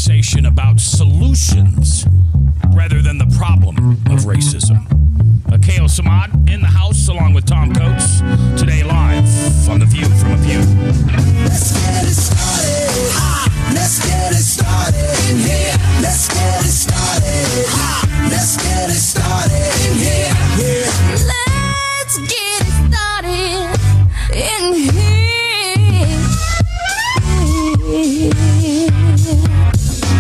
conversation about solutions rather than the problem of racism. Abdul-Samad in the house along with Tom Coates. Today live on The View from a View. Let's get it started. Let's get it started in here. Let's get it started. Let's get it started in here. Yeah. Let's get it started in here.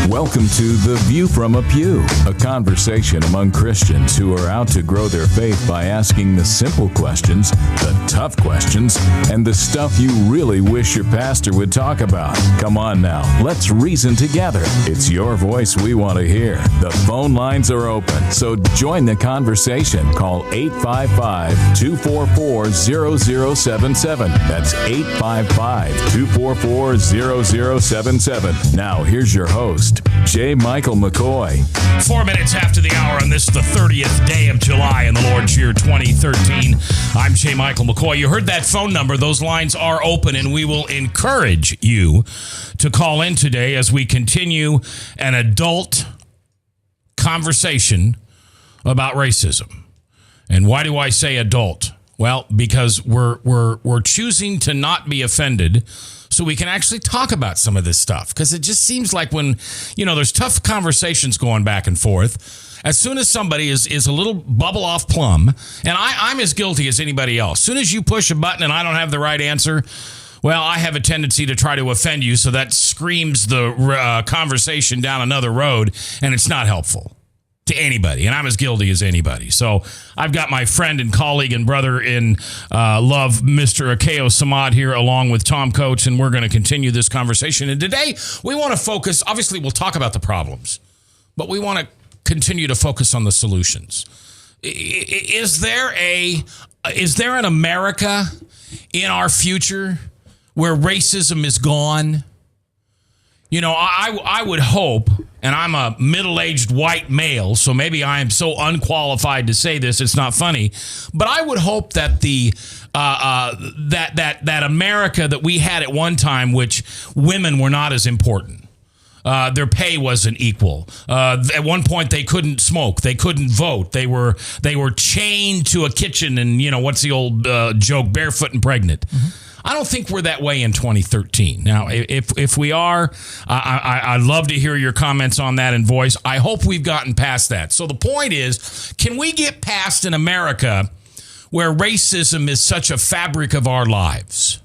Welcome to The View from a Pew, a conversation among Christians who are out to grow their faith by asking the simple questions, the tough questions, and the stuff you really wish your pastor would talk about. Come on now, let's reason together. It's your voice we want to hear. The phone lines are open, so join the conversation. Call 855-244-0077. That's 855-244-0077. Now, here's your host, J. Michael McCoy. 4 minutes after the hour on this, the 30th day of July in the Lord's year 2013. I'm J. Michael McCoy. You heard that phone number. Those lines are open, and we will encourage you to call in today as we continue an adult conversation about racism. And why do I say adult? Well, because we're choosing to not be offended so we can actually talk about some of this stuff. Because it just seems like when, there's tough conversations going back and forth, as soon as somebody is a little bubble off plum, and I'm as guilty as anybody else. As soon as you push a button and I don't have the right answer, well, I have a tendency to try to offend you, so that screams the conversation down another road, and it's not helpful to anybody, and I'm as guilty as anybody. So I've got my friend and colleague and brother in love, Mr. Abdul-Samad here, along with Tom Coates, and we're going to continue this conversation. And today we want to focus, obviously we'll talk about the problems, but we want to continue to focus on the solutions. Is there an America in our future where racism is gone? I would hope, and I'm a middle-aged white male, so maybe I am so unqualified to say this, it's not funny, but I would hope that that America that we had at one time, which women were not as important. Their pay wasn't equal. At one point, they couldn't smoke. They couldn't vote. They were chained to a kitchen, and what's the old joke? Barefoot and pregnant. Mm-hmm. I don't think we're that way in 2013. Now, if we are, I'd love to hear your comments on that in voice. I hope we've gotten past that. So the point is, can we get past an America where racism is such a fabric of our lives?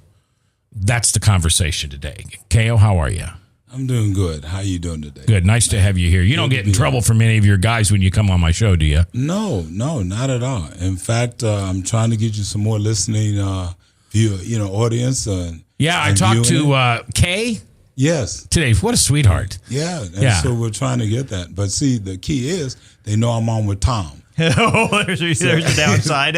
That's the conversation today. Ko, how are you? I'm doing good. How are you doing today? Good. Nice to have you here. You don't get in trouble from any of your guys when you come on my show, do you? No, not at all. In fact, I'm trying to get you some more listening audience. I talked to Kay. Yes. Today. What a sweetheart. Yeah. So we're trying to get that. But see, the key is they know I'm on with Tom. Oh, there's a downside.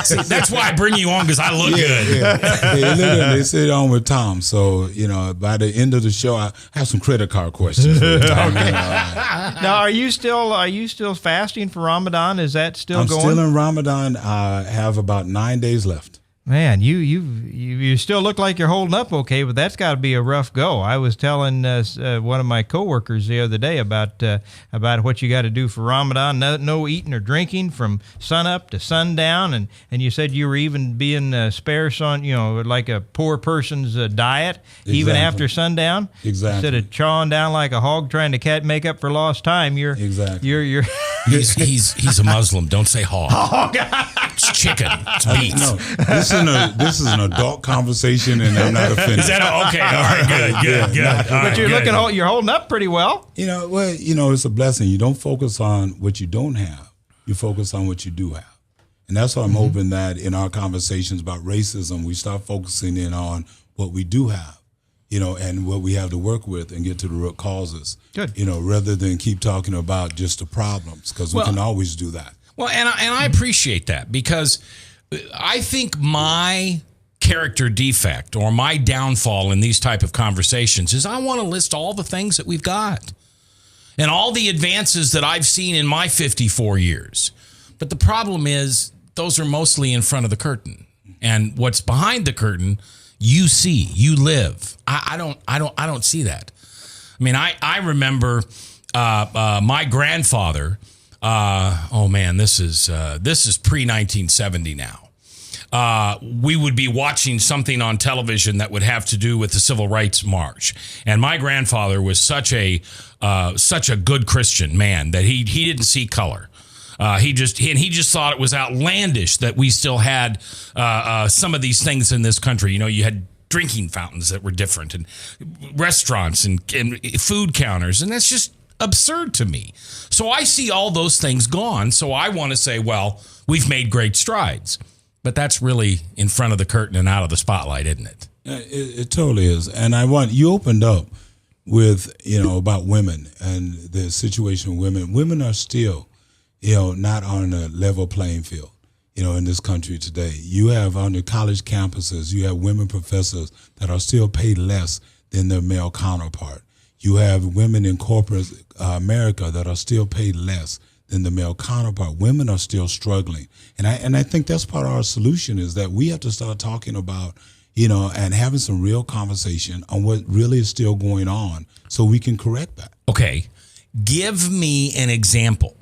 See, that's why I bring you on, because I look good. Yeah. They sit on with Tom. So, by the end of the show, I have some credit card questions for you, Tom. Now, are you still fasting for Ramadan? Is that still going? I'm still in Ramadan. I have about 9 days left. Man, you still look like you're holding up okay, but that's got to be a rough go. I was telling one of my coworkers the other day about what you got to do for Ramadan. No eating or drinking from sunup to sundown, and you said you were even being sparse on like a poor person's diet, exactly. Even after sundown. Exactly. Instead of chawing down like a hog trying to make up for lost time, you're He's a Muslim. Don't say hog. Hog. It's chicken. It's beef. No, this is an adult conversation, and I'm not offended. Is that okay? All right, good. But you're holding up pretty well. It's a blessing. You don't focus on what you don't have. You focus on what you do have. And that's why I'm hoping that in our conversations about racism, we start focusing in on what we do have, and what we have to work with and get to the root causes. Good. Rather than keep talking about just the problems, because we can always do that. Well, and I appreciate that, because I think my character defect or my downfall in these type of conversations is I want to list all the things that we've got and all the advances that I've seen in my 54 years. But the problem is those are mostly in front of the curtain, and what's behind the curtain, you see, you live. I don't see that. I mean, I remember my grandfather. Oh man, this is pre-1970 now. We would be watching something on television that would have to do with the Civil Rights March, and my grandfather was such a good Christian man that he didn't see color. He just thought it was outlandish that we still had some of these things in this country. You know, you had drinking fountains that were different, and restaurants and food counters, and that's just absurd to me. So I see all those things gone. So I want to say, well, we've made great strides, but that's really in front of the curtain and out of the spotlight, isn't it? It totally is. And you opened up with, about women and the situation of women. Women are still, not on a level playing field, in this country today. You have on the college campuses, you have women professors that are still paid less than their male counterpart. You have women in corporate America that are still paid less than the male counterpart. Women are still struggling. And I think that's part of our solution is that we have to start talking about, and having some real conversation on what really is still going on so we can correct that. Okay. Give me an example.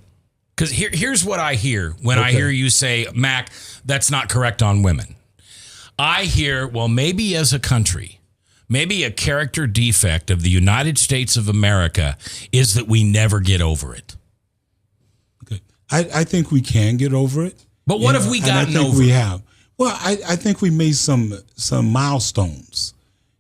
Because here's what I hear when I hear you say, Mac, that's not correct on women. I hear, well, maybe as a country, maybe a character defect of the United States of America is that we never get over it. Okay. I think we can get over it. But what have we gotten over? We have. Well, I think we made some milestones,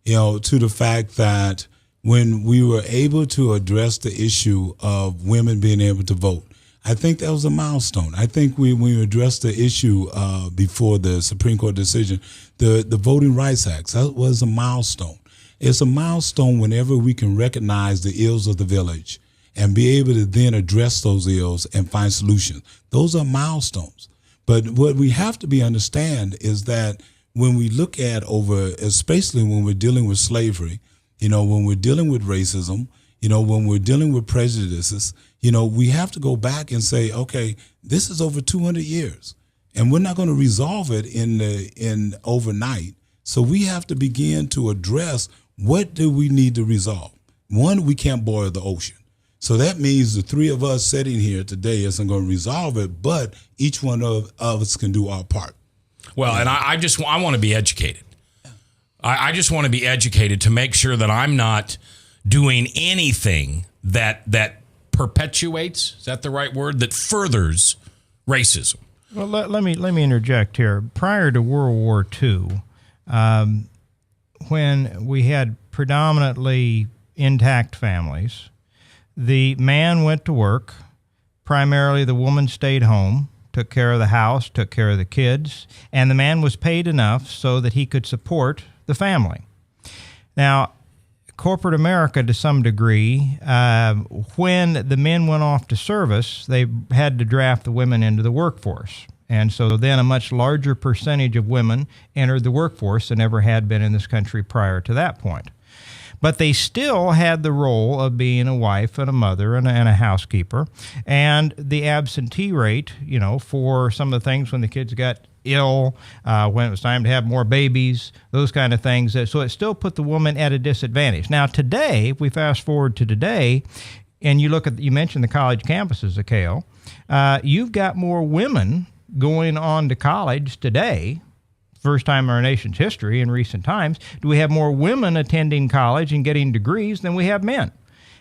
to the fact that when we were able to address the issue of women being able to vote, I think that was a milestone. I think when we addressed the issue before the Supreme Court decision, the Voting Rights Act, that was a milestone. It's a milestone whenever we can recognize the ills of the village and be able to then address those ills and find solutions. Those are milestones. But what we have to understand is that when we look at especially when we're dealing with slavery, when we're dealing with racism, when we're dealing with prejudices, we have to go back and say, okay, this is over 200 years, and we're not going to resolve it in overnight. So we have to begin to address what do we need to resolve. One, we can't boil the ocean. So that means the three of us sitting here today isn't going to resolve it, but each one of us can do our part. Well, and I want to be educated. I just want to be educated to make sure that I'm not doing anything that perpetuates, is that the right word, that furthers racism. Well, let me interject here. Prior to World War II, when we had predominantly intact families, the man went to work. Primarily, the woman stayed home, took care of the house, took care of the kids, and the man was paid enough so that he could support the family. Now, corporate America, to some degree, when the men went off to service, they had to draft the women into the workforce. And so then a much larger percentage of women entered the workforce than ever had been in this country prior to that point. But they still had the role of being a wife and a mother and a housekeeper. And the absentee rate, for some of the things when the kids got ill, when it was time to have more babies, those kind of things. So it still put the woman at a disadvantage. Now today, if we fast forward to today, and you mentioned the college campuses, Akale, you've got more women going on to college today, first time in our nation's history in recent times. Do we have more women attending college and getting degrees than we have men?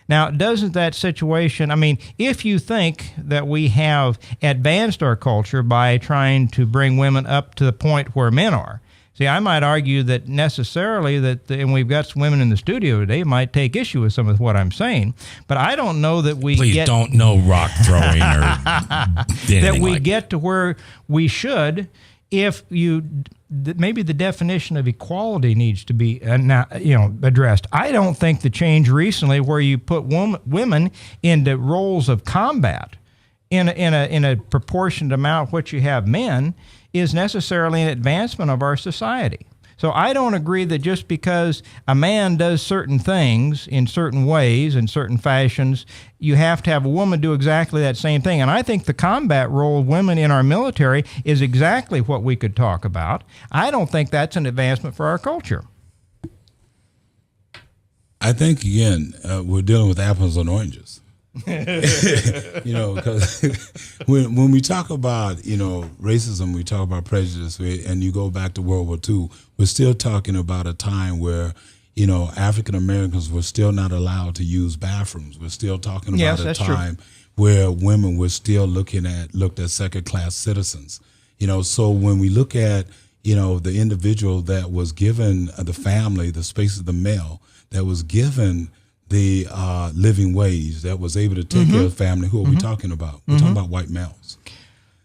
Now, doesn't that situation, if you think that we have advanced our culture by trying to bring women up to the point where men are, see, I might argue that necessarily and we've got some women in the studio today, might take issue with some of what I'm saying, but I don't know that we Please don't know rock throwing or that we get to where we should if maybe the definition of equality needs to be addressed. I don't think the change recently where you put women into roles of combat in a proportionate amount of what you have men is necessarily an advancement of our society. So I don't agree that just because a man does certain things in certain ways, in certain fashions, you have to have a woman do exactly that same thing. And I think the combat role of women in our military is exactly what we could talk about. I don't think that's an advancement for our culture. I think again we're dealing with apples and oranges. Because when we talk about racism, we talk about prejudice, and you go back to World War II, we're still talking about a time where African Americans were still not allowed to use bathrooms. We're still talking about a time where women were still looked at second class citizens. So when we look at the individual that was given the family, the space of the male, that was given the living wage, that was able to take care of family, who are we talking about? We're talking about white males.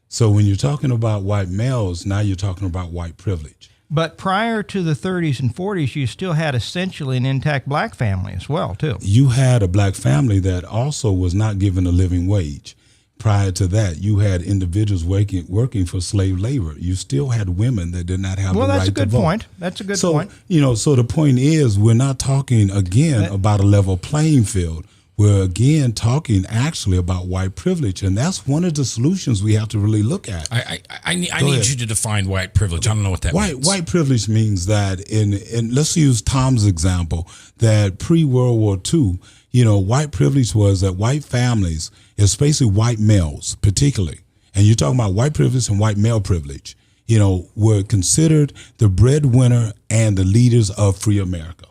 So when you're talking about white males, now you're talking about white privilege. But prior to the 30s and 40s, you still had essentially an intact black family as well, too. You had a black family that also was not given a living wage. Prior to that, you had individuals working for slave labor. You still had women that did not have the right to vote. Well, that's a good point. That's a good point. So the point is, we're not talking, again, about a level playing field. We're, again, talking actually about white privilege. And that's one of the solutions we have to really look at. I need you to define white privilege. I don't know what that means. White privilege means that, in let's use Tom's example, that pre-World War II, white privilege was that white families, especially white males particularly, and you're talking about white privilege and white male privilege, were considered the breadwinner and the leaders of free America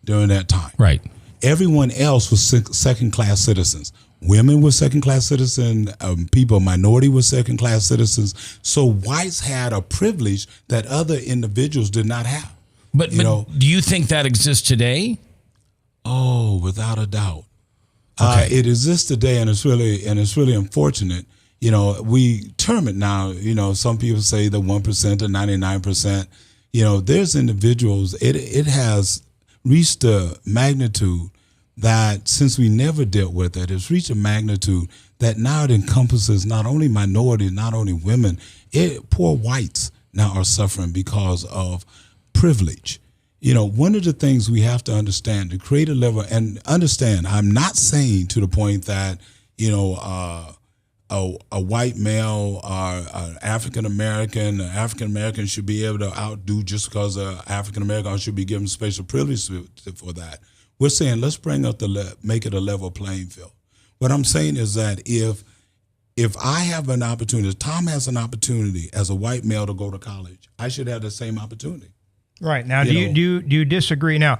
during that time. Right. Everyone else was second-class citizens. Women were second-class citizens. People, minority were second-class citizens. So whites had a privilege that other individuals did not have. But do you think that exists today? Oh, without a doubt. Okay. It exists today, and it's really unfortunate. We term it now. Some people say the 1% or 99%. There's individuals. It has reached a magnitude that, since we never dealt with it, it's reached a magnitude that now it encompasses not only minorities, not only women. Poor whites now are suffering because of privilege. One of the things we have to understand, to create a level, and understand, I'm not saying to the point that, a white male or an African American should be able to outdo just because an African American should be given special privilege for that. We're saying let's make it a level playing field. What I'm saying is that if I have an opportunity, if Tom has an opportunity as a white male to go to college, I should have the same opportunity. Right. Now, do you disagree? Now,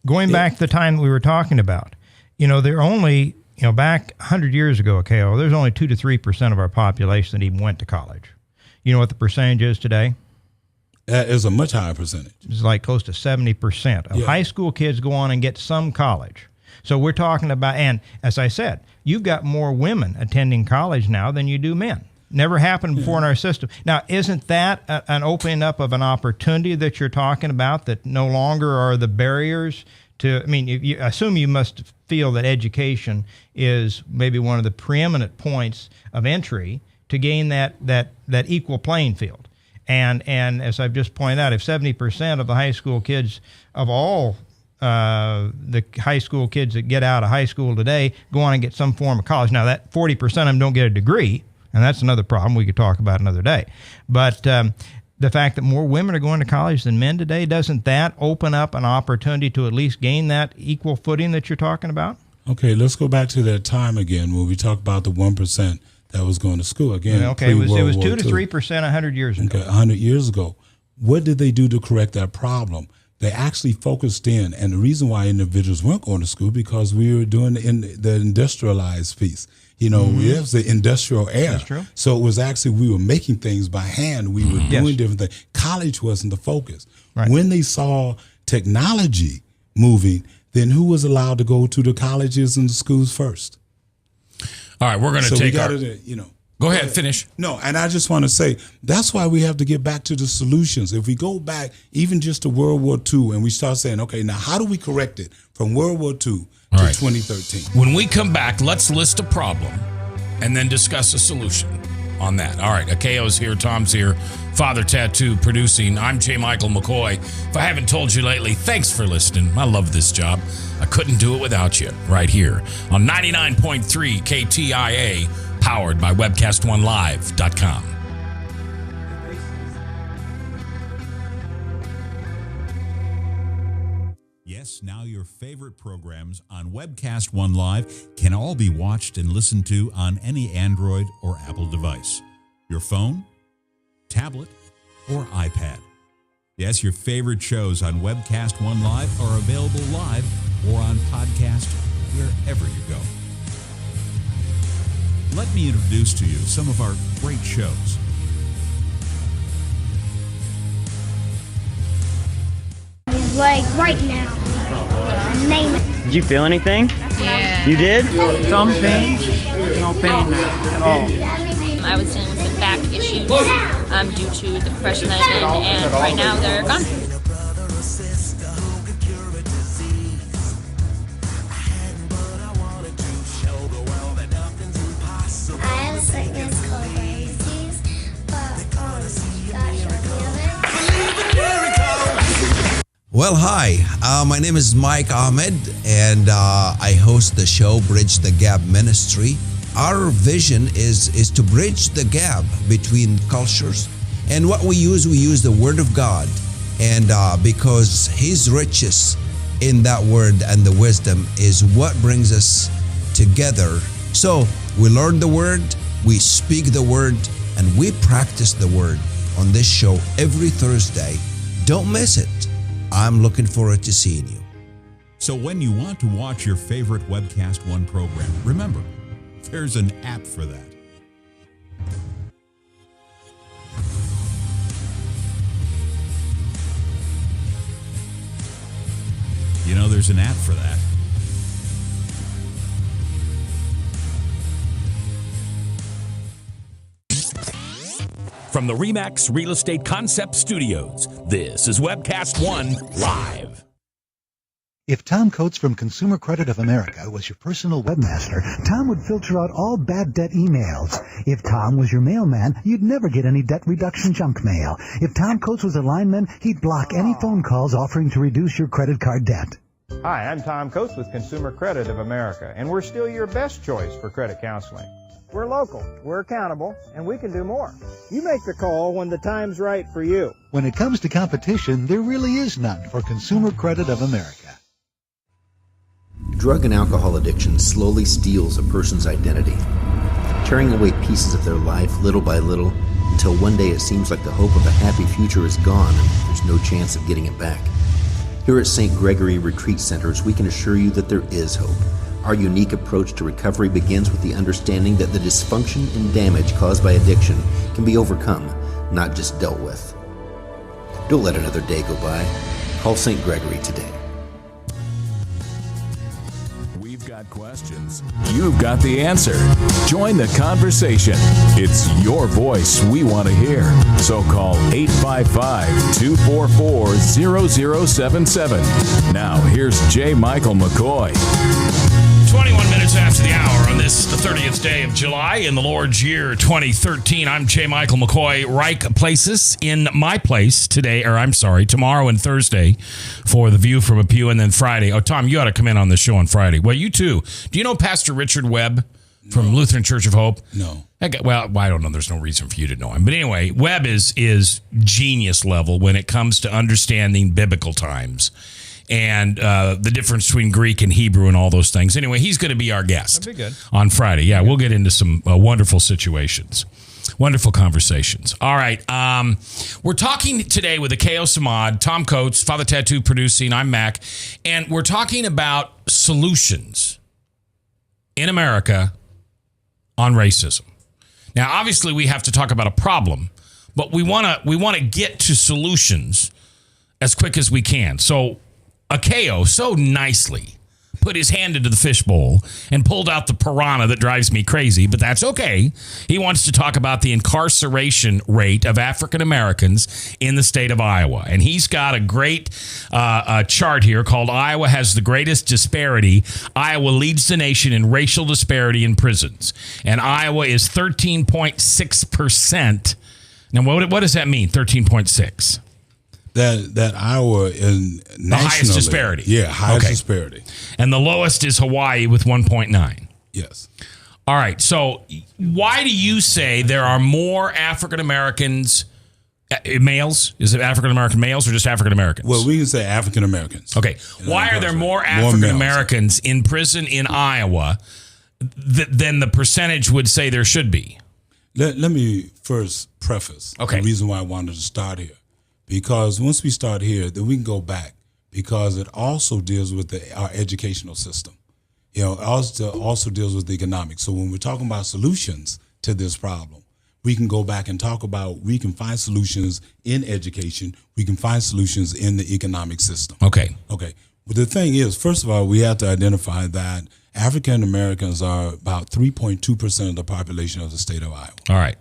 going back to the time that we were talking about, there are only, back 100 years ago, there's only 2 to 3% of our population that even went to college. You know what the percentage is today? It's a much higher percentage. It's like close to 70% of high school kids go on and get some college. So we're talking about, and as I said, you've got more women attending college now than you do men. Never happened before in our system. Now, isn't that an opening up of an opportunity that you're talking about, that no longer are the barriers to, you assume you must feel that education is maybe one of the preeminent points of entry to gain that equal playing field. And as I've just pointed out, if 70% of the high school kids of all the high school kids that get out of high school today go on and get some form of college. Now, that 40% of them don't get a degree, and that's another problem we could talk about another day. But the fact that more women are going to college than men today, doesn't that open up an opportunity to at least gain that equal footing that you're talking about? Okay, let's go back to that time again when we talk about the 1% that was going to school. Again, okay, it was 2 to 3% 100 years ago. Okay, 100 years ago. What did they do to correct that problem? They actually focused in, and the reason why individuals weren't going to school, because we were doing the industrialized piece. We have the industrial era. That's true. So it was actually, we were making things by hand. We were doing different things. College wasn't the focus. Right. When they saw technology moving, then who was allowed to go to the colleges and the schools first? All right, we're going to take Go ahead, finish. No, and I just want to say, that's why we have to get back to the solutions. If we go back even just to World War II and we start saying, okay, now how do we correct it from World War II to 2013? When we come back, let's list a problem and then discuss a solution on that. All right, Akayo's here, Tom's here, Father Tattoo producing. I'm J. Michael McCoy. If I haven't told you lately, thanks for listening. I love this job. I couldn't do it without you right here on 99.3 KTIA, powered by WebcastOneLive.com. Yes, Yes, now your favorite programs on Webcast One Live can all be watched and listened to on any Android or Apple device. Your phone, tablet, or iPad. Yes, your favorite shows on Webcast One Live are available live or on podcast wherever you go. Let me introduce to you some of our great shows. Like right now. Name it. Did you feel anything? Yeah. You did? Some pain, no pain at all. I was dealing with some back issues due to the depression that I'm in, and right now they're gone. I have a sickness called Graves' disease, but God showed me of it. Well, hi. My name is Mike Ahmed, and I host the show Bridge the Gap Ministry. Our vision is to bridge the gap between cultures, and what we use the Word of God, and because His riches in that Word and the wisdom is what brings us together. So we learn the Word, we speak the Word, and we practice the Word on this show every Thursday. Don't miss it. I'm looking forward to seeing you. So when you want to watch your favorite Webcast One program, remember, there's an app for that. You know, there's an app for that. From the RE/MAX Real Estate Concept Studios, this is Webcast One Live. If Tom Coates from Consumer Credit of America was your personal webmaster, Tom would filter out all bad debt emails. If Tom was your mailman, you'd never get any debt reduction junk mail. If Tom Coates was a lineman, he'd block any phone calls offering to reduce your credit card debt. Hi, I'm Tom Coates with Consumer Credit of America, and we're still your best choice for credit counseling. We're local, we're accountable, and we can do more. You make the call when the time's right for you. When it comes to competition, there really is none for Consumer Credit of America. Drug and alcohol addiction slowly steals a person's identity, tearing away pieces of their life little by little until one day it seems like the hope of a happy future is gone and there's no chance of getting it back. Here at St. Gregory Retreat Centers, we can assure you that there is hope. Our unique approach to recovery begins with the understanding that the dysfunction and damage caused by addiction can be overcome, not just dealt with. Don't let another day go by. Call St. Gregory today. We've got questions. You've got the answer. Join the conversation. It's your voice we want to hear. So call 855-244-0077. Now, here's J. Michael McCoy. 21 minutes after the hour on this, the 30th day of July in the Lord's year 2013. I'm J. Michael McCoy. Reich Places in my place today, tomorrow and Thursday for The View from a Pew, and then Friday. Oh, Tom, you ought to come in on the show on Friday. Well, you too. Do you know Pastor Richard Webb from Lutheran Church of Hope? No. Well, I don't know. There's no reason for you to know him. But anyway, Webb is genius level when it comes to understanding biblical times and the difference between Greek and Hebrew and all those things. Anyway, he's going to be our guest. That'd be good. On Friday. Yeah, we'll get into some wonderful situations. Wonderful conversations. All right. We're talking today with Abdul-Samad, Tom Coates, Father Tattoo Producing. I'm Mac. And we're talking about solutions in America on racism. Now, obviously, we have to talk about a problem, but we want to get to solutions as quick as we can. So, Akeo so nicely put his hand into the fishbowl and pulled out the piranha that drives me crazy, but that's okay. He wants to talk about the incarceration rate of African Americans in the state of Iowa. And he's got a great chart here called Iowa Has the Greatest Disparity. Iowa leads the nation in racial disparity in prisons. And Iowa is 13.6%. Now, what does that mean, 13.6? That Iowa is the highest disparity. Yeah, highest disparity. And the lowest is Hawaii with 1.9. Yes. All right. So why do you say there are more African Americans Males? Is it African American males or just African Americans? Well, we can say African Americans. Okay. Why are there more African Americans in prison in Iowa than the percentage would say there should be? Let me first preface the reason why I wanted to start here. Because once we start here, then we can go back, because it also deals with our educational system. It also deals with economics. So when we're talking about solutions to this problem, we can go back and talk about, we can find solutions in education. We can find solutions in the economic system. Okay. But the thing is, first of all, we have to identify that African Americans are about 3.2% of the population of the state of Iowa. All right.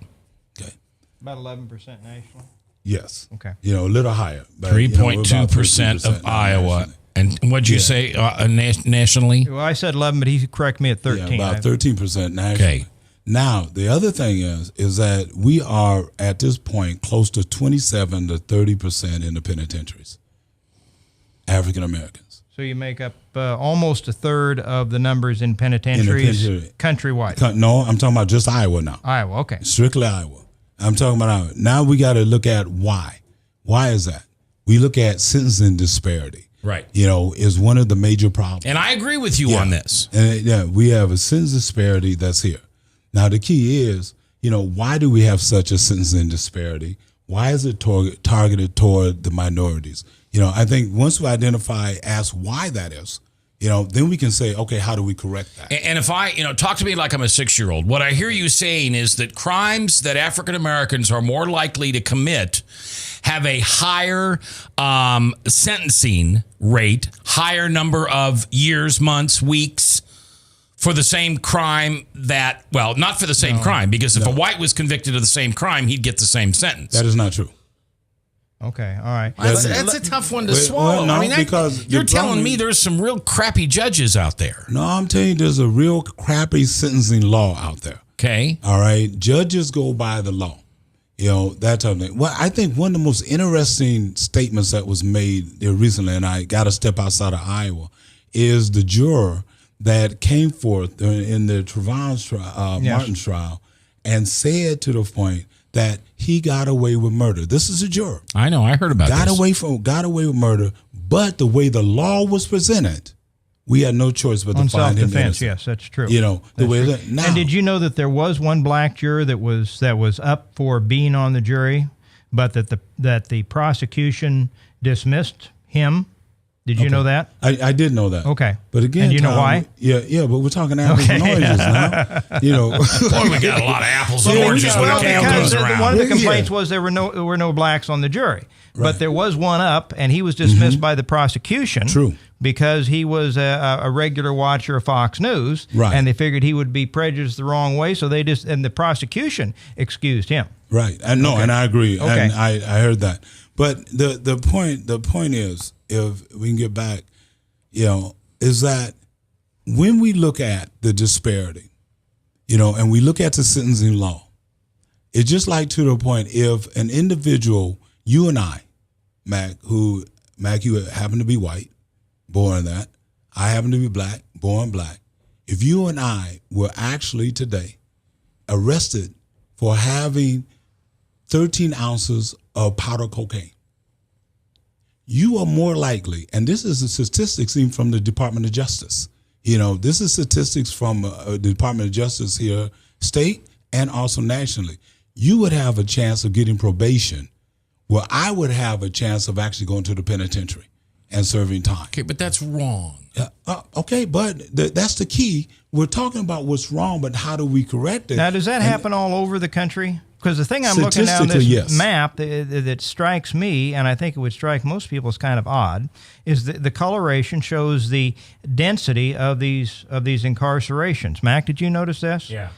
Okay. About 11% nationally? Yes. Okay. A little higher. 3.2% of Iowa. Nationally. And what'd you say nationally? Well, I said 11, but he corrected me at 13. Yeah, about 13% nationally. Okay. Now, the other thing is that we are at this point close to 27 to 30% in the penitentiaries, African Americans. So you make up almost a third of the numbers in penitentiaries countrywide. No, I'm talking about just Iowa now. Iowa, okay. Strictly Iowa. I'm talking about Iowa. Now we got to look at why. Why is that? We look at sentencing disparity. Right. Is one of the major problems. And I agree with you on this. And we have a sentence disparity that's here. Now, the key is, why do we have such a sentencing disparity? Why is it targeted toward the minorities? I think once we ask why that is, then we can say, okay, how do we correct that? And if I, talk to me like I'm a 6-year-old. What I hear you saying is that crimes that African Americans are more likely to commit have a higher sentencing rate, higher number of years, months, weeks for the same crime not for the same crime, because if a white was convicted of the same crime, he'd get the same sentence. That is not true. Okay, all right. That's a tough one to swallow. Because you're telling me there's some real crappy judges out there. No, I'm telling you there's a real crappy sentencing law out there. Okay. All right. Judges go by the law. That type of thing. Well, I think one of the most interesting statements that was made there recently, and I got to step outside of Iowa, is the juror that came forth in the Trayvon Martin trial and said to the point that he got away with murder. This is a juror. I know. I heard about this. Got away with murder, but the way the law was presented, we had no choice but to find him innocent. Yes, that's true. The way that now. And did you know that there was one black juror that was up for being on the jury, but that the prosecution dismissed him? Did you know that? I did know that. Okay. But again, and do you know why? Yeah, but we're talking apples and oranges now. Boy, we got a lot of apples and oranges when it comes around. One of the complaints was there were no blacks on the jury. Right. But there was one up, and he was dismissed by the prosecution. True. Because he was a regular watcher of Fox News. Right. And they figured he would be prejudiced the wrong way, so and the prosecution excused him. Right. And I agree. Okay. And I heard that. But the point is, if we can get back, is that when we look at the disparity, and we look at the sentencing law, it's just like to the point, if an individual, you and I, Mac, you happen to be white, born that, I happen to be black, born black. If you and I were actually today arrested for having 13 ounces of powder cocaine, you are more likely, and this is the statistics even from the Department of Justice. This is statistics from the Department of Justice here, state and also nationally. You would have a chance of getting probation, where I would have a chance of actually going to the penitentiary and serving time. Okay, but that's wrong. Okay, but that's the key. We're talking about what's wrong, but how do we correct it? Now, does that happen all over the country? Because the thing I'm looking down this map that strikes me, and I think it would strike most people as kind of odd, is the coloration shows the density of these incarcerations. Mac, did you notice this? Yeah.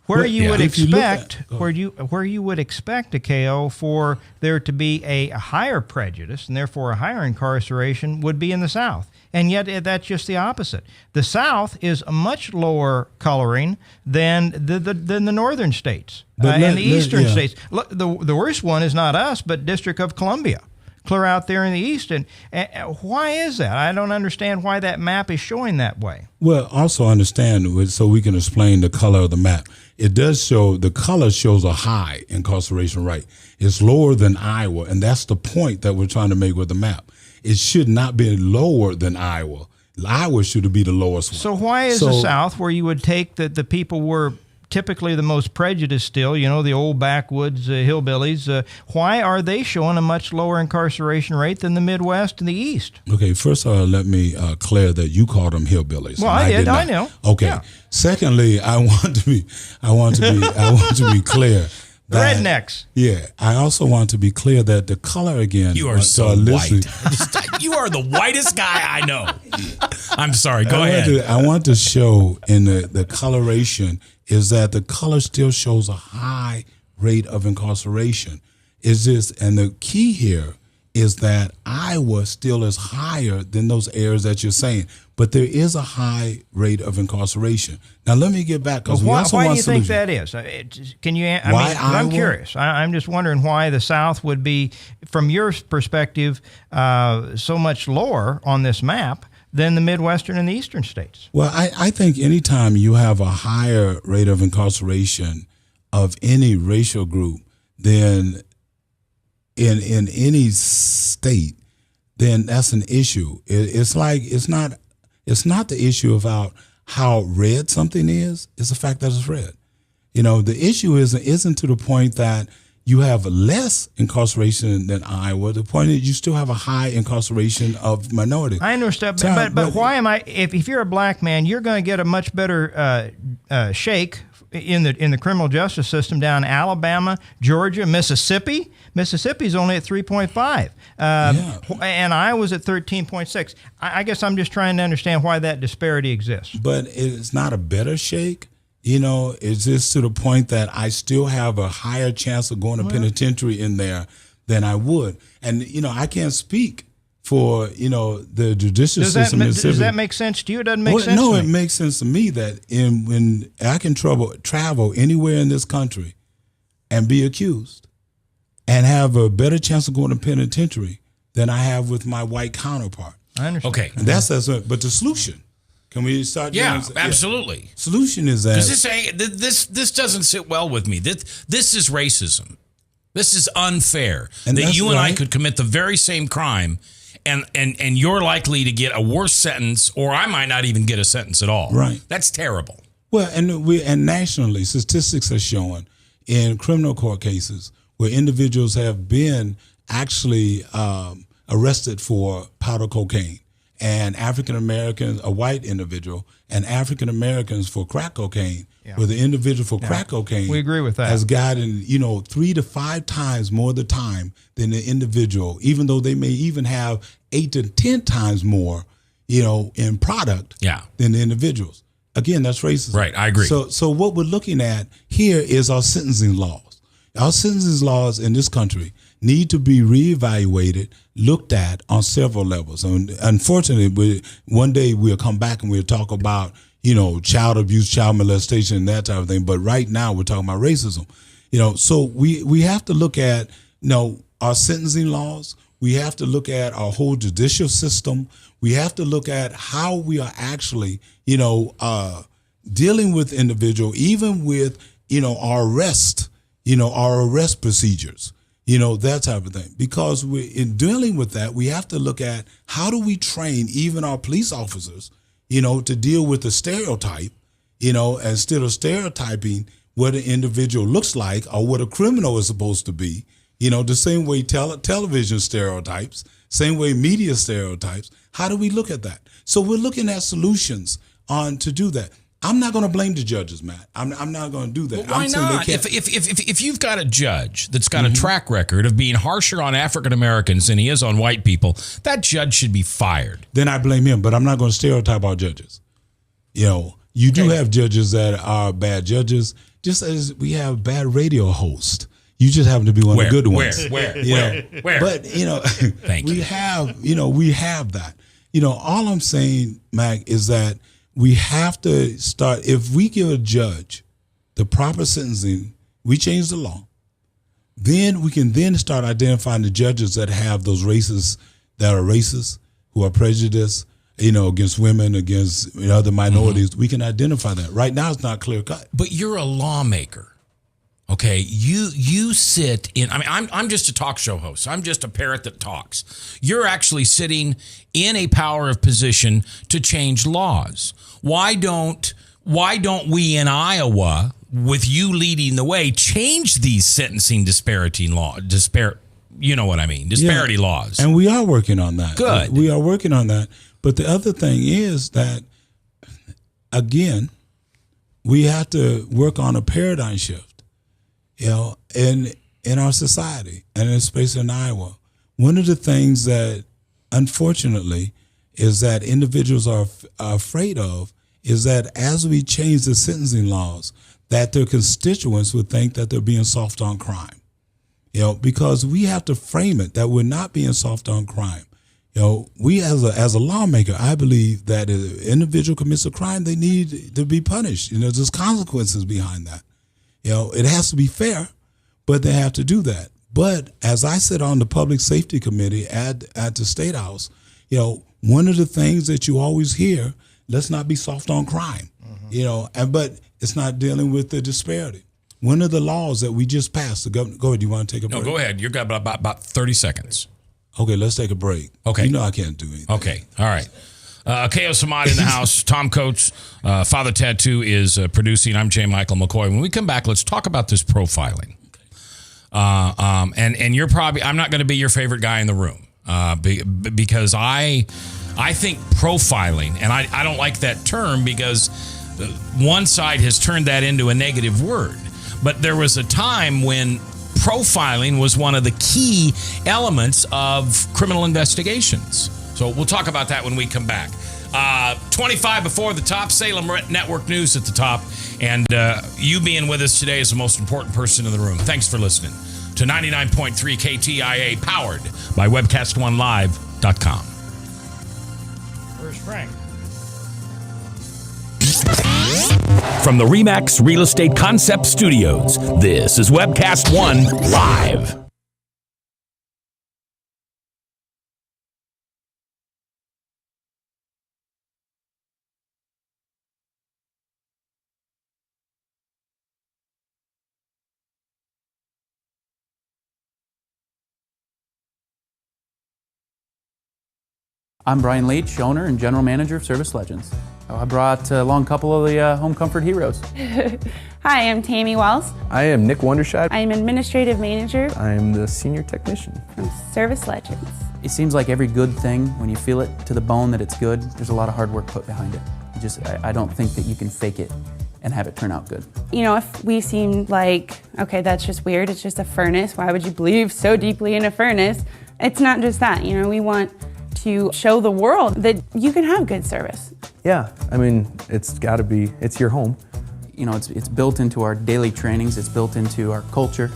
Where you would expect, Akeo, for there to be a higher prejudice and therefore a higher incarceration would be in the South. And yet that's just the opposite. The South is a much lower coloring than the northern states and the eastern states. Look, the worst one is not us, but District of Columbia. clear out there in the east. And why is that? I don't understand why that map is showing that way. Well, also understand, so we can explain the color of the map. It does show, the color shows a high incarceration rate. It's lower than Iowa, and that's the point that we're trying to make with the map. It should not be lower than Iowa. Iowa should be the lowest one. So why is the South, where you would take the people were typically the most prejudiced still, the old backwoods hillbillies, why are they showing a much lower incarceration rate than the Midwest and the East? Okay, first of all, let me clear that you called them hillbillies. Well, I did. I know. Okay. Yeah. Secondly, I want to be clear. That, rednecks. Yeah. I also want to be clear that the color again. You are so white. You are the whitest guy I know. I'm sorry. Go ahead. I want to show in the coloration is that the color still shows a high rate of incarceration. And the key here is that Iowa still is higher than those areas that you're saying, but there is a high rate of incarceration. Now, let me get back, because why do you think that is? Can you? I'm curious. I'm just wondering why the South would be, from your perspective, so much lower on this map than the Midwestern and the Eastern states. Well, I think anytime you have a higher rate of incarceration of any racial group than in any state, then that's an issue. It's not the issue about how red something is. It's the fact that it's red. The issue isn't to the point that you have less incarceration than Iowa. The point is you still have a high incarceration of minorities. I understand, but why am I? If you're a black man, you're going to get a much better shake in the criminal justice system down in Alabama, Georgia, Mississippi. Mississippi's only at 3.5, and Iowa's at 13.6. I guess I'm just trying to understand why that disparity exists. But it's not a better shake. It's just to the point that I still have a higher chance of going to penitentiary in there than I would. And, I can't speak for, the judicial system in Mississippi. Does that make sense to you? It doesn't make sense to me. No, it makes sense to me that when I can travel anywhere in this country and be accused and have a better chance of going to penitentiary than I have with my white counterpart. I understand. Okay. And that's but the solution. Can we start? Yeah, absolutely. Solution is that this doesn't sit well with me. This is racism. This is unfair. And that you and right. I could commit the very same crime, and you're likely to get a worse sentence, or I might not even get a sentence at all. Right. That's terrible. Well, and nationally, statistics are showing in criminal court cases where individuals have been actually arrested for powder cocaine. And African Americans, a white individual, and African Americans for crack cocaine, where the individual for crack cocaine, we agree with that, has gotten 3 to 5 times more the time than the individual, even though they may even have 8 to 10 times more, in product than the individuals. Again, that's racism. Right, I agree. So what we're looking at here is our sentencing laws. Our sentencing laws in this country need to be reevaluated, looked at on several levels. And unfortunately, one day we'll come back and we'll talk about, child abuse, child molestation, and that type of thing. But right now we're talking about racism. So we have to look at, our sentencing laws. We have to look at our whole judicial system. We have to look at how we are actually, dealing with individual, even with, our arrest procedures. That type of thing. Because in dealing with that, we have to look at how do we train even our police officers, to deal with the stereotype, instead of stereotyping what an individual looks like or what a criminal is supposed to be, the same way television stereotypes, same way media stereotypes. How do we look at that? So we're looking at solutions to do that. I'm not going to blame the judges, Matt. I'm not going to do that. Well, why not? If you've got a judge that's got a track record of being harsher on African Americans than he is on white people, that judge should be fired. Then I blame him, but I'm not going to stereotype our judges. You do have judges that are bad judges, just as we have bad radio hosts. You just happen to be one of the good ones. Where? But Thank you. We have that. All I'm saying, Mac, is that we have to start, if we give a judge the proper sentencing, we change the law. then we can then start identifying the judges that have those races that are racist, who are prejudiced, against women, against other minorities. We can identify that. Right now, it's not clear cut. But you're a lawmaker. Okay, you sit in. I mean, I'm just a talk show host. I'm just a parrot that talks. You're actually sitting in a power of position to change laws. Why don't we in Iowa, with you leading the way, change these sentencing disparity laws? You know what I mean? Disparity laws. And we are working on that. Good. We are working on that. But the other thing is that, again, we have to work on a paradigm shift. In our society and especially in Iowa, one of the things that, unfortunately, is that individuals are afraid of is that as we change the sentencing laws, that their constituents would think that they're being soft on crime. Because we have to frame it that we're not being soft on crime. We as a lawmaker, I believe that if an individual commits a crime, they need to be punished. There's consequences behind that. It has to be fair, but they have to do that. But as I sit on the Public Safety Committee at the State House, one of the things that you always hear, let's not be soft on crime, but it's not dealing with the disparity. One of the laws that we just passed, the governor, go ahead, do you want to take a break? No, go ahead. You've got about 30 seconds. Okay, let's take a break. Okay. I can't do anything. Okay, all right. Abdul-Samad in the house. Tom Coates, Father Tattoo is producing. I'm J. Michael McCoy. When we come back, let's talk about this profiling. And you're probably, I'm not going to be your favorite guy in the room because I think profiling, and I don't like that term because one side has turned that into a negative word. But there was a time when profiling was one of the key elements of criminal investigations. So we'll talk about that when we come back. 25 before the top, Salem Network News at the top. And you being with us today is the most important person in the room. Thanks for listening to 99.3 KTIA, powered by WebcastOneLive.com. Where's Frank? From the RE/MAX Real Estate Concept Studios, this is Webcast One Live. I'm Brian Leach, owner and general manager of Service Legends. I brought along a couple of the home comfort heroes. Hi, I'm Tammy Wells. I am Nick Wondershad. I'm administrative mmanager. I'm the senior technician from Service Legends. It seems like every good thing, when you feel it to the bone that it's good, there's a lot of hard work put behind it. I don't think that you can fake it and have it turn out good. If we seem like, okay, that's just weird, it's just a furnace, why would you believe so deeply in a furnace? It's not just that, we want to show the world that you can have good service. Yeah, it's got to be, it's your home. It's built into our daily trainings, it's built into our culture,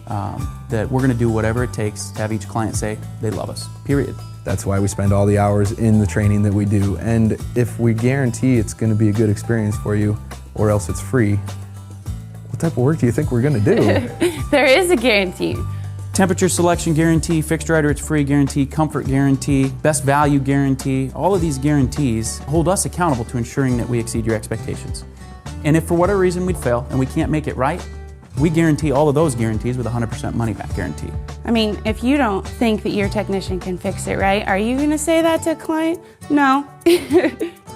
that we're going to do whatever it takes to have each client say they love us, period. That's why we spend all the hours in the training that we do. And if we guarantee it's going to be a good experience for you, or else it's free, what type of work do you think we're going to do? There is a guarantee. Temperature selection guarantee, fixed right or it's free guarantee, comfort guarantee, best value guarantee. All of these guarantees hold us accountable to ensuring that we exceed your expectations. And if for whatever reason we'd fail and we can't make it right, we guarantee all of those guarantees with a 100% money back guarantee. If you don't think that your technician can fix it right, are you going to say that to a client? No.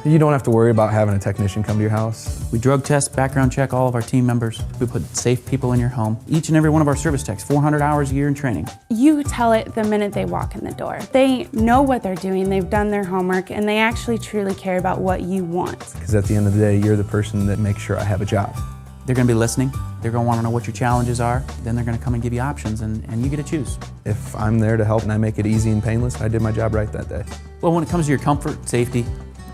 You don't have to worry about having a technician come to your house. We drug test, background check all of our team members. We put safe people in your home. Each and every one of our service techs, 400 hours a year in training. You tell it the minute they walk in the door. They know what they're doing, they've done their homework, and they actually truly care about what you want. Because at the end of the day, you're the person that makes sure I have a job. They're going to be listening. They're going to want to know what your challenges are. Then they're going to come and give you options, and you get to choose. If I'm there to help and I make it easy and painless, I did my job right that day. Well, when it comes to your comfort, safety,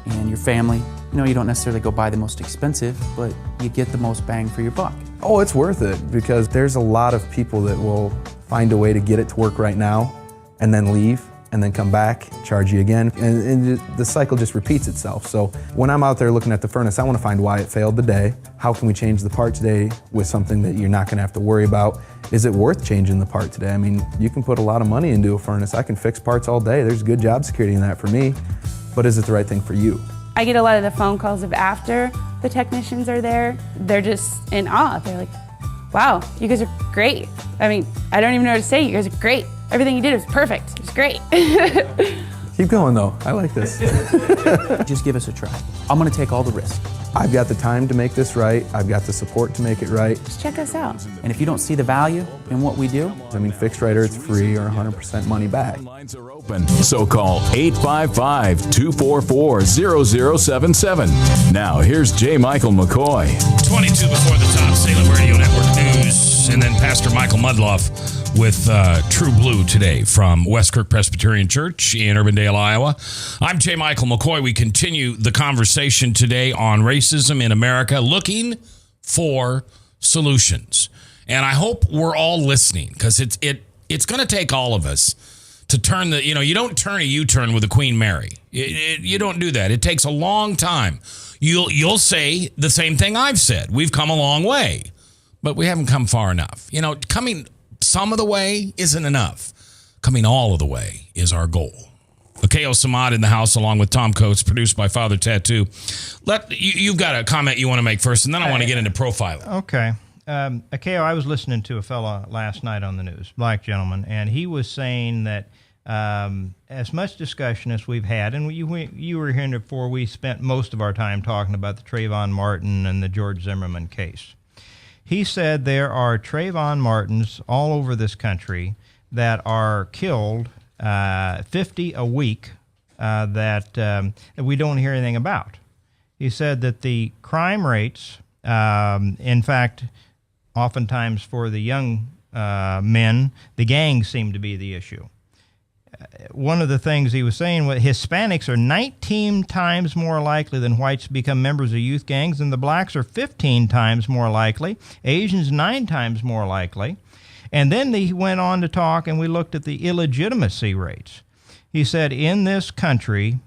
and your family, you don't necessarily go buy the most expensive, but you get the most bang for your buck. Oh, it's worth it, because there's a lot of people that will find a way to get it to work right now and then leave and then come back, charge you again, and the cycle just repeats itself. So when I'm out there looking at the furnace, I want to find why it failed today. How can we change the part today with something that you're not going to have to worry about? Is it worth changing the part today? I mean, you can put a lot of money into a furnace. I can fix parts all day. There's good job security in that for me, but is it the right thing for you? I get a lot of the phone calls of after the technicians are there. They're just in awe. They're like, wow, you guys are great. I mean, I don't even know what to say. You guys are great. Everything you did was perfect. It was great. Keep going though. I like this. Just give us a try. I'm going to take all the risk. I've got the time to make this right. I've got the support to make it right. Just check us out. And if you don't see the value in what we do, I mean, fixed right or it's free or 100% money back. Lines are open. So call 855-244-0077. Now, here's J. Michael McCoy. 22 before the top, Salem Radio Network News, and then Pastor Michael Mudloff with True Blue today from Westkirk Presbyterian Church in Urbandale, Iowa. I'm J. Michael McCoy. We continue the conversation today on racism in America, looking for solutions. And I hope we're all listening, because it's going to take all of us to turn you don't turn a U-turn with a Queen Mary. You don't do that. It takes a long time. You'll say the same thing I've said. We've come a long way, but we haven't come far enough. Coming some of the way isn't enough. Coming all of the way is our goal. Abdul-Samad in the house, along with Tom Coates, produced by Father Tattoo. You've got a comment you want to make first, and then I want to get into profiling. Okay. Akeo, I was listening to a fella last night on the news, black gentleman, and he was saying that as much discussion as we've had, and you were here before, we spent most of our time talking about the Trayvon Martin and the George Zimmerman case. He said there are Trayvon Martins all over this country that are killed, 50 a week, that we don't hear anything about. He said that the crime rates, in fact, oftentimes for the young men, the gangs seem to be the issue. One of the things he was saying was Hispanics are 19 times more likely than whites to become members of youth gangs, and the blacks are 15 times more likely, Asians 9 times more likely. And then he went on to talk, and we looked at the illegitimacy rates. He said in this country,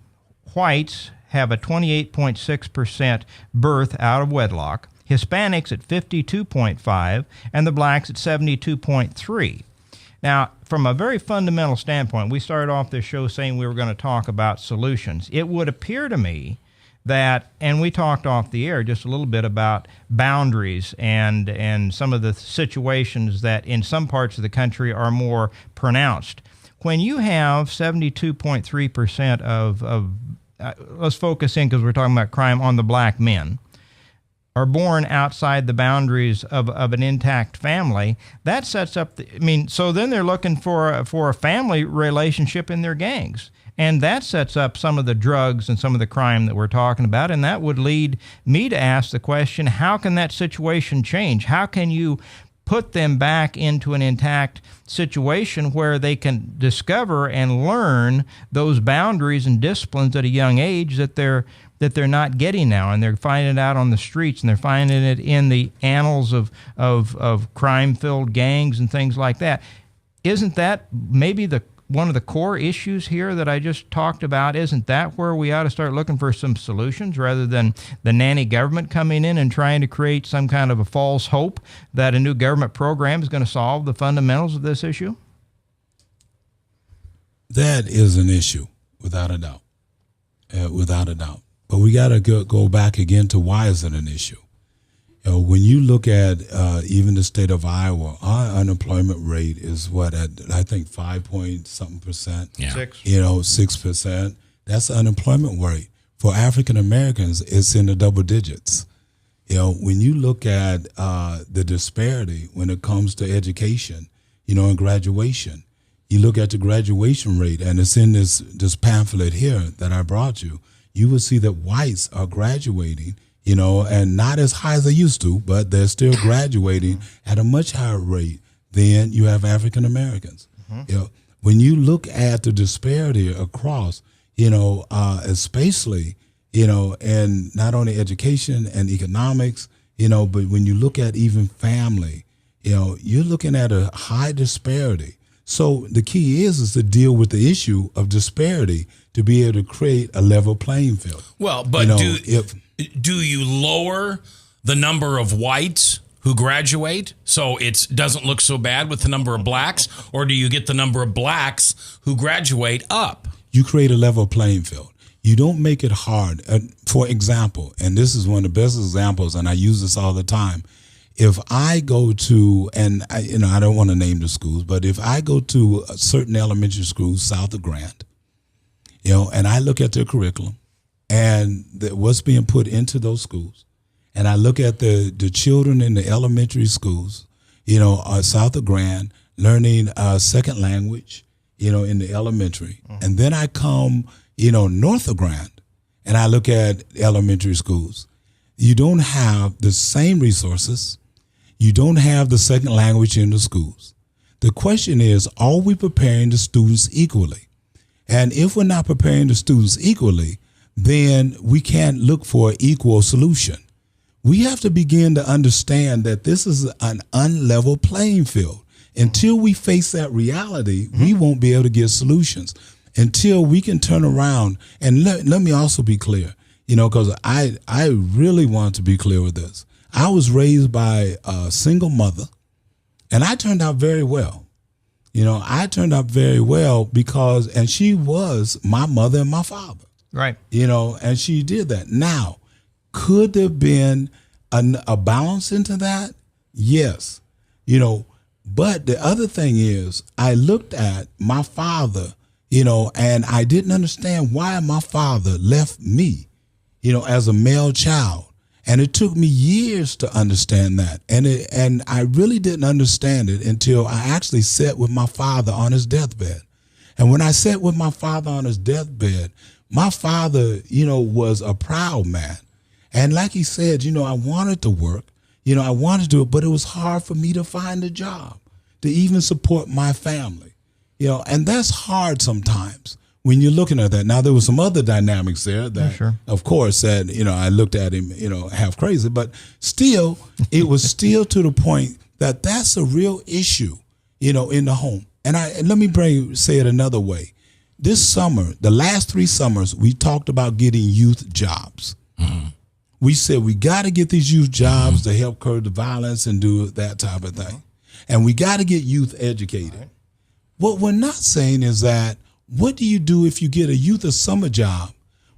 whites have a 28.6% birth out of wedlock, Hispanics at 52.5%, and the blacks at 72.3%. Now, from a very fundamental standpoint, we started off this show saying we were going to talk about solutions. It would appear to me that, and we talked off the air just a little bit about boundaries and some of the situations that in some parts of the country are more pronounced. When you have 72.3% of let's focus in, because we're talking about crime, on the black men, are born outside the boundaries of an intact family, that sets up, so then they're looking for a family relationship in their gangs. And that sets up some of the drugs and some of the crime that we're talking about. And that would lead me to ask the question, how can that situation change? How can you put them back into an intact situation where they can discover and learn those boundaries and disciplines at a young age that they're not getting now, and they're finding it out on the streets, and they're finding it in the annals of crime-filled gangs and things like that? Isn't that maybe one of the core issues here that I just talked about? Isn't that where we ought to start looking for some solutions, rather than the nanny government coming in and trying to create some kind of a false hope that a new government program is going to solve the fundamentals of this issue? That is an issue, without a doubt. Without a doubt. But we got to go back again to why is it an issue? When you look at even the state of Iowa, our unemployment rate is I think 5-point-something%. Yeah. 6%. That's the unemployment rate. For African Americans, it's in the double digits. When you look at the disparity when it comes to education, and graduation, you look at the graduation rate, and it's in this pamphlet here that I brought you. You will see that whites are graduating, and not as high as they used to, but they're still graduating at a much higher rate than you have African Americans. Mm-hmm. When you look at the disparity across, especially, and not only education and economics, but when you look at even family, you're looking at a high disparity. So the key is to deal with the issue of disparity to be able to create a level playing field. Well, but do you lower the number of whites who graduate so it doesn't look so bad with the number of blacks, or do you get the number of blacks who graduate up? You create a level playing field. You don't make it hard. For example, and this is one of the best examples, and I use this all the time. If I go to, and I don't want to name the schools, but if I go to a certain elementary schools south of Grant, and I look at their curriculum and what's being put into those schools, and I look at the children in the elementary schools, south of Grant, learning a second language, in the elementary, and then I come, north of Grant, and I look at elementary schools. You don't have the same resources. You don't have the second language in the schools. The question is, are we preparing the students equally? And if we're not preparing the students equally, then we can't look for an equal solution. We have to begin to understand that this is an unlevel playing field. Until we face that reality, we won't be able to get solutions. Until we can turn around, and let me also be clear, because I really want to be clear with this. I was raised by a single mother, and I turned out very well. I turned out very well because, and she was my mother and my father. Right. And she did that. Now, could there have been a balance into that? Yes. But the other thing is, I looked at my father, and I didn't understand why my father left me, as a male child. And it took me years to understand that. And I really didn't understand it until I actually sat with my father on his deathbed. And when I sat with my father on his deathbed, my father, was a proud man. And like he said, I wanted to work, I wanted to do it, but it was hard for me to find a job, to even support my family, and that's hard sometimes when you're looking at that. Now, there was some other dynamics there that, of course, that, I looked at him, half crazy, but still, it was still to the point that that's a real issue, in the home. And let me say it another way. This summer, the last 3 summers, we talked about getting youth jobs. Mm-hmm. We said we got to get these youth jobs to help curb the violence and do that type of thing. And we got to get youth educated. Right. What we're not saying is that, what do you do if you get a youth or summer job,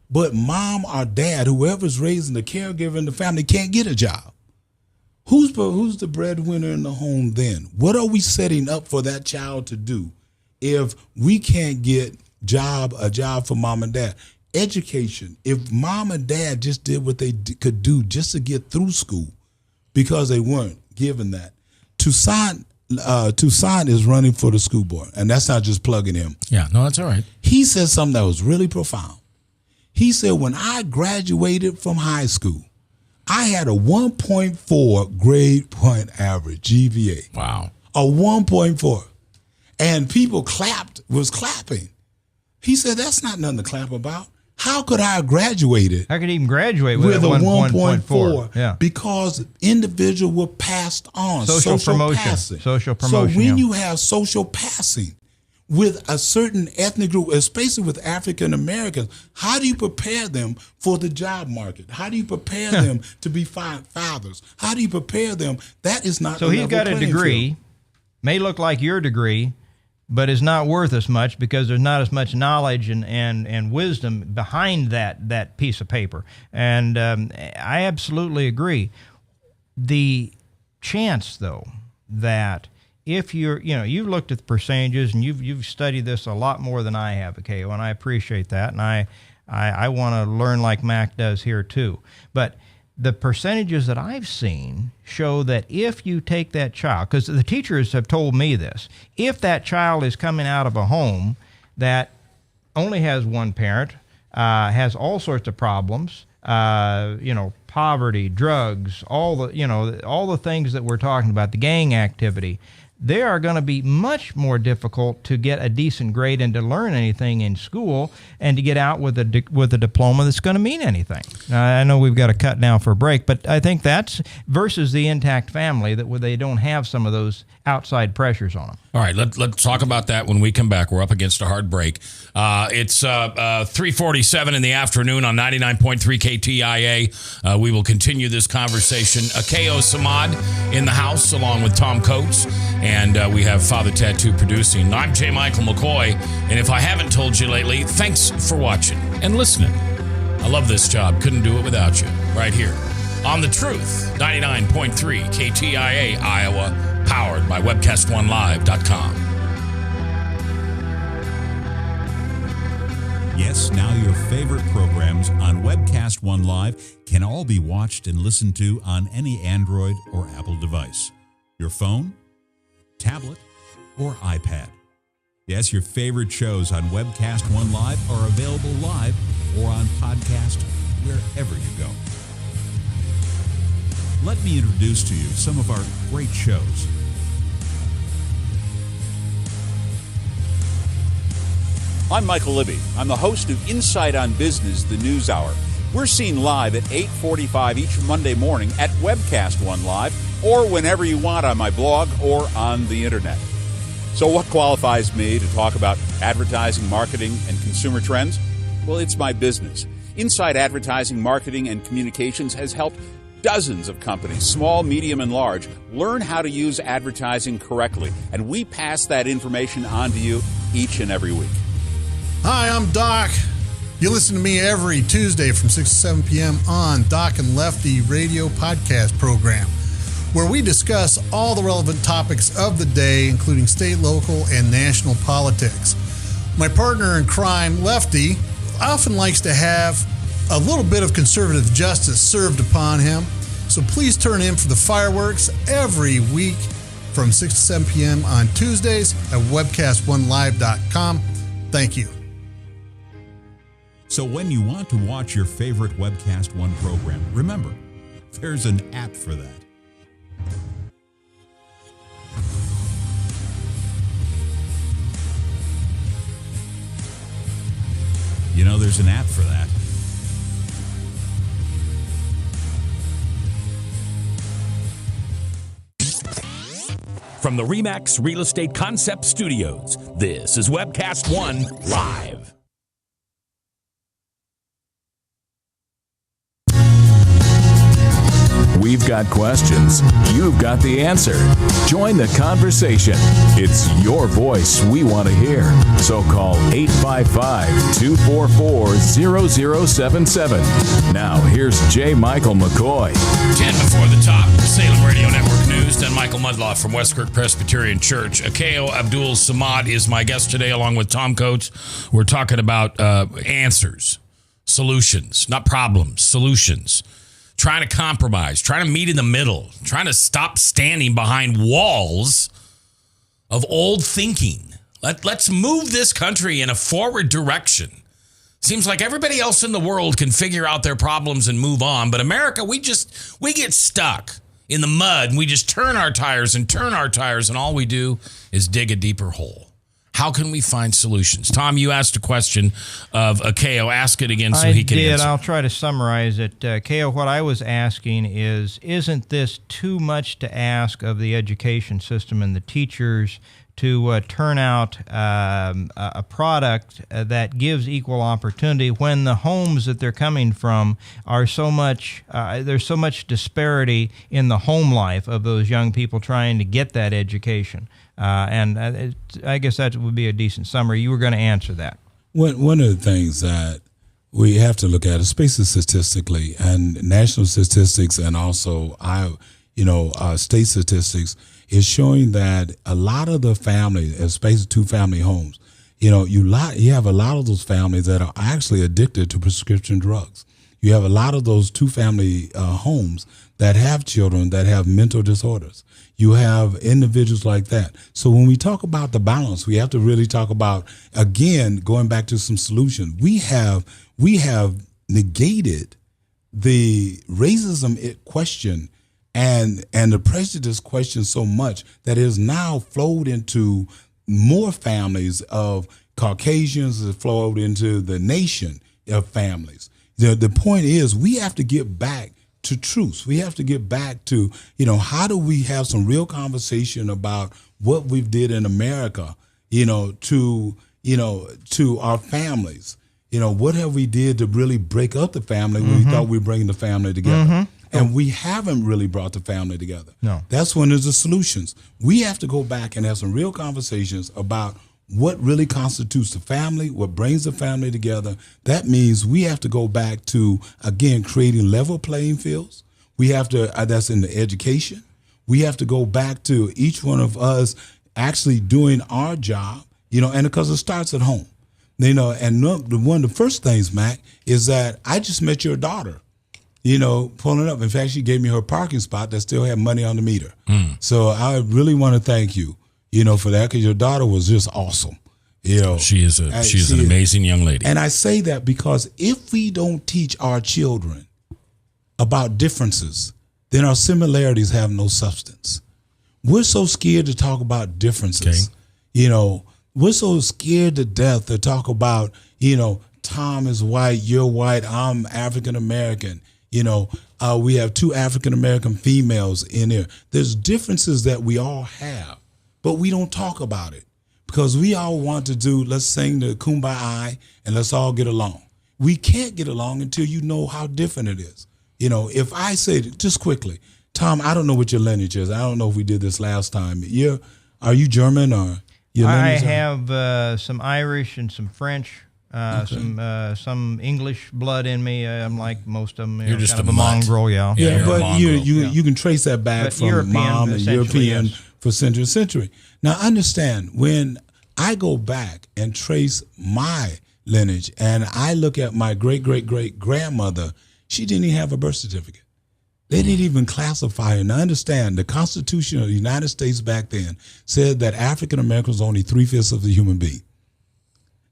but mom or dad, whoever's raising the caregiver in the family, can't get a job? Who's the breadwinner in the home then? What are we setting up for that child to do if we can't get a job for mom and dad? Education. If mom and dad just did what they could do just to get through school, because they weren't given that. Toussaint is running for the school board, and that's not just plugging him. Yeah, no, that's all right. He said something that was really profound. He said, when I graduated from high school, I had a 1.4 grade point average, GPA. Wow. A 1.4. And people was clapping. He said, that's not nothing to clap about. How could I have graduated? How could he even graduate with a 1.4? Yeah. Because individuals were passed on. Social promotion. Passing. Social promotion. So when you have social passing with a certain ethnic group, especially with African Americans, how do you prepare them for the job market? How do you prepare them to be fathers? How do you prepare them? That is not. So he's got a degree, may look like your degree, but is not worth as much because there's not as much knowledge and wisdom behind that piece of paper. And I absolutely agree. The chance, though, that if you've looked at the percentages and you've studied this a lot more than I have, okay, and I appreciate that, and I want to learn like Mac does here too. But the percentages that I've seen show that if you take that child, because the teachers have told me this, if that child is coming out of a home that only has one parent, has all sorts of problems, poverty, drugs, all the things that we're talking about, the gang activity, they are going to be much more difficult to get a decent grade and to learn anything in school and to get out with a diploma that's going to mean anything. Now, I know we've got to cut now for a break, but I think that's versus the intact family that where they don't have some of those outside pressures on them. All right, let's talk about that when we come back. We're up against a hard break. It's 3:47 in the afternoon on 99.3 KTIA. We will continue this conversation. Abdul-Samad in the house along with Tom Coates, and we have Father Tattoo producing. I'm J. Michael McCoy, and if I haven't told you lately, thanks for watching and listening. I love this job. Couldn't do it without you. Right here on The Truth, 99.3 KTIA, Iowa, powered by WebcastOneLive.com. Yes, now your favorite programs on Webcast One Live can all be watched and listened to on any Android or Apple device. Your phone, tablet, or iPad. Yes, your favorite shows on Webcast One Live are available live or on podcast wherever you go. Let me introduce to you some of our great shows. I'm Michael Libby. I'm the host of Insight on Business, the News Hour. We're seen live at 8:45 each Monday morning at Webcast One Live or whenever you want on my blog or on the internet. So what qualifies me to talk about advertising, marketing, and consumer trends? Well, it's my business. Insight Advertising, Marketing, and Communications has helped dozens of companies, small, medium, and large, learn how to use advertising correctly. And we pass that information on to you each and every week. Hi, I'm Doc. You listen to me every Tuesday from 6 to 7 p.m. on Doc and Lefty radio podcast program, where we discuss all the relevant topics of the day, including state, local, and national politics. My partner in crime, Lefty, often likes to have a little bit of conservative justice served upon him, so please turn in for the fireworks every week from 6 to 7 p.m. on Tuesdays at webcastonelive.com. Thank you. So when you want to watch your favorite Webcast One program, remember, there's an app for that. You know, there's an app for that. From the RE/MAX Real Estate Concept Studios, this is Webcast One Live. We've got questions. You've got the answer. Join the conversation. It's your voice we want to hear. So call 855-244-0077. Now, here's J. Michael McCoy. 10 before the top. Salem Radio Network News. Then Michael Mudloff from West Kirk Presbyterian Church. Abdul-Samad is my guest today, along with Tom Coates. We're talking about answers, solutions, not problems, solutions. Trying to compromise, trying to meet in the middle, trying to stop standing behind walls of old thinking. Let's move this country in a forward direction. Seems like everybody else in the world can figure out their problems and move on, but America, we get stuck in the mud and we just turn our tires, and all we do is dig a deeper hole. How can we find solutions? Tom, you asked a question of K.O. Ask it again so he can answer. I'll try to summarize it. K.O., what I was asking is, isn't this too much to ask of the education system and the teachers to turn out a product that gives equal opportunity when the homes that they're coming from are so much, there's so much disparity in the home life of those young people trying to get that education? And I guess that would be a decent summary. You were going to answer that. One of the things that we have to look at, especially statistically, and national statistics, and also state statistics, is showing that a lot of the families, especially two-family homes, you have a lot of those families that are actually addicted to prescription drugs. You have a lot of those two-family homes that have children that have mental disorders. You have individuals like that. So when we talk about the balance, we have to really talk about, again, going back to some solutions. We have negated the racism question And the prejudice question so much that it has now flowed into more families of Caucasians, has flowed into the nation of families. The point is we have to get back to truth. We have to get back to, how do we have some real conversation about what we did in America, to our families. What have we did to really break up the family when we thought we were bringing the family together? And we haven't really brought the family together. No. That's one of the solutions. We have to go back and have some real conversations about what really constitutes the family, what brings the family together. That means we have to go back to, again, creating level playing fields. We have to, that's in the education. We have to go back to each one of us actually doing our job, and because it starts at home. And one of the first things, Mac, is that I just met your daughter, pulling up. In fact, she gave me her parking spot that still had money on the meter. So I really want to thank you, for that, because your daughter was just awesome. She is an amazing young lady. And I say that because if we don't teach our children about differences, then our similarities have no substance. We're so scared to talk about differences. We're so scared to death to talk about, Tom is white, you're white, I'm African American. We have 2 African American females in there. There's differences that we all have, but we don't talk about it because we all want to do, let's sing the Kumbaya and let's all get along. We can't get along until you know how different it is. If I say, just quickly, Tom, I don't know what your lineage is. I don't know if we did this last time. Are you German or your lineage? I have some Irish and some French. Some English blood in me. I'm like most of them. You're just kind a of mongrel, Yeah, but you can trace that back But from European, mom and European yes. for century. Now understand, when I go back and trace my lineage and I look at my great-great-great-grandmother, she didn't even have a birth certificate. They didn't even classify her. Now understand, the Constitution of the United States back then said that African Americans was only 3/5 of the human being.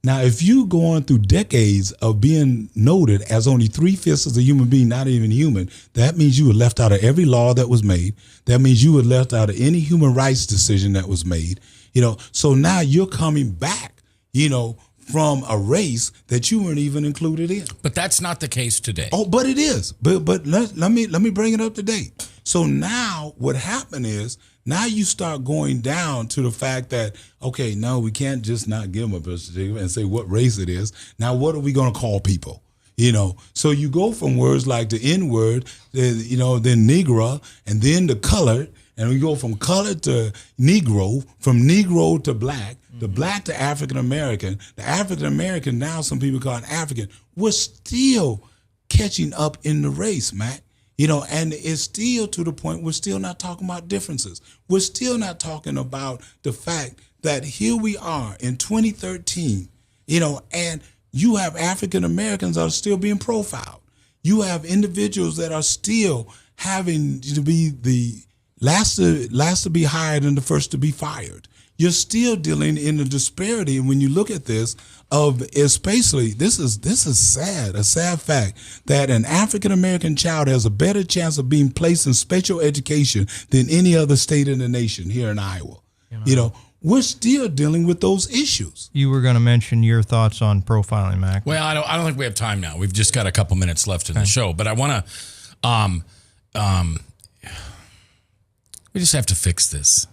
Now, if you go on through decades of being noted as only 3/5 of the human being, not even human, that means you were left out of every law that was made. That means you were left out of any human rights decision that was made. So now you're coming back, from a race that you weren't even included in. But that's not the case today. Oh, but it is. But let me bring it up to date. So now what happened is, now you start going down to the fact that, okay, no, we can't just not give them a birth certificate and say what race it is. Now, what are we going to call people? So you go from words like the N-word, then Negro, and then the colored, and we go from colored to Negro, from Negro to black, the black to African American, the African American, now some people call it African. We're still catching up in the race, Mac. And it's still to the point we're still not talking about differences. We're still not talking about the fact that here we are in 2013, and you have African Americans that are still being profiled. You have individuals that are still having to be the last to be hired and the first to be fired. You're still dealing in the disparity. And when you look at this, especially, this is sad, a sad fact that an African American child has a better chance of being placed in special education than any other state in the nation here in Iowa. We're still dealing with those issues. You were going to mention your thoughts on profiling, Mac. Well, I don't think we have time now. We've just got a couple minutes left in the show, but I want to. We just have to fix this.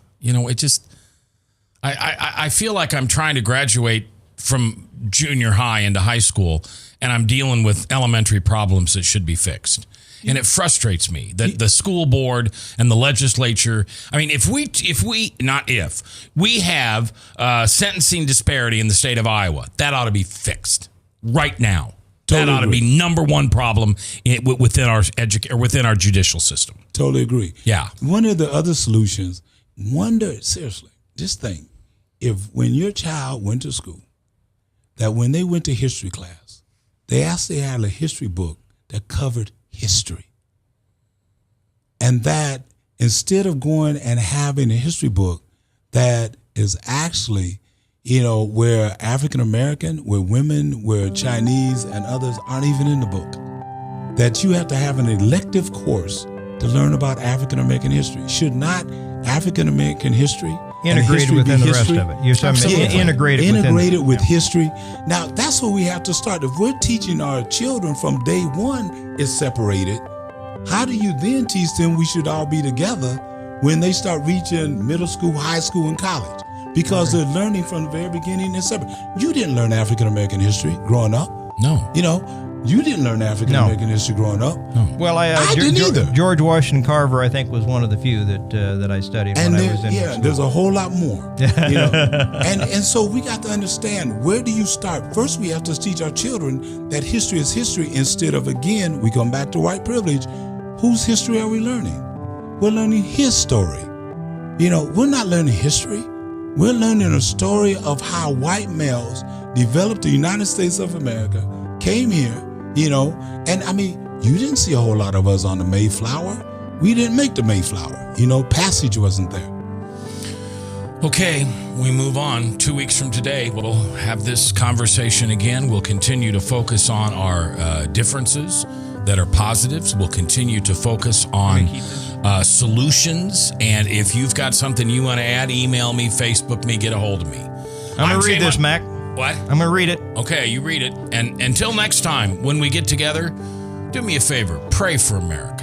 I feel like I'm trying to graduate from junior high into high school, and I'm dealing with elementary problems that should be fixed. And it frustrates me that the school board and the legislature, if we have sentencing disparity in the state of Iowa, that ought to be fixed right now. Totally that ought agree. To be number one problem within our judicial system. Totally agree. Yeah. One of the other solutions, seriously, just think, if when your child went to school, that when they went to history class, they actually had a history book that covered history. And that instead of going and having a history book that is actually, where African American, where women, where Chinese and others aren't even in the book, that you have to have an elective course to to learn about African American history. Should not African American history integrated within the rest of it? You're saying integrated with history. Now that's where we have to start. If we're teaching our children from day one is separated, how do you then teach them we should all be together when they start reaching middle school, high school, and college? Because they're learning from the very beginning and separate. You didn't learn African American history growing up. No. You know, you didn't learn African American history growing up. No. Well, I didn't either. George Washington Carver, I think, was one of the few that I studied when I was in school. There's a whole lot more. You know? and so we got to understand, where do you start? First, we have to teach our children that history is history instead of, again, we come back to white privilege. Whose history are we learning? We're learning his story. You know, we're not learning history. We're learning a story of how white males developed the United States of America, came here, you know, and I mean, you didn't see a whole lot of us on the Mayflower. We didn't make the Mayflower. You know, Passage wasn't there. Okay, we move on. 2 weeks from today, we'll have this conversation again. We'll continue to focus on our differences that are positives. We'll continue to focus on solutions. And if you've got something you want to add, email me, Facebook me, get a hold of me. I'm going to read this, Mac. What? I'm going to read it. Okay, you read it. And until next time, when we get together, do me a favor. Pray for America.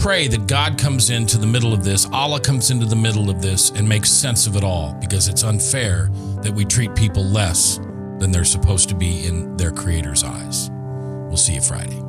Pray that God comes into the middle of this, Allah comes into the middle of this and makes sense of it all, because it's unfair that we treat people less than they're supposed to be in their Creator's eyes. We'll see you Friday.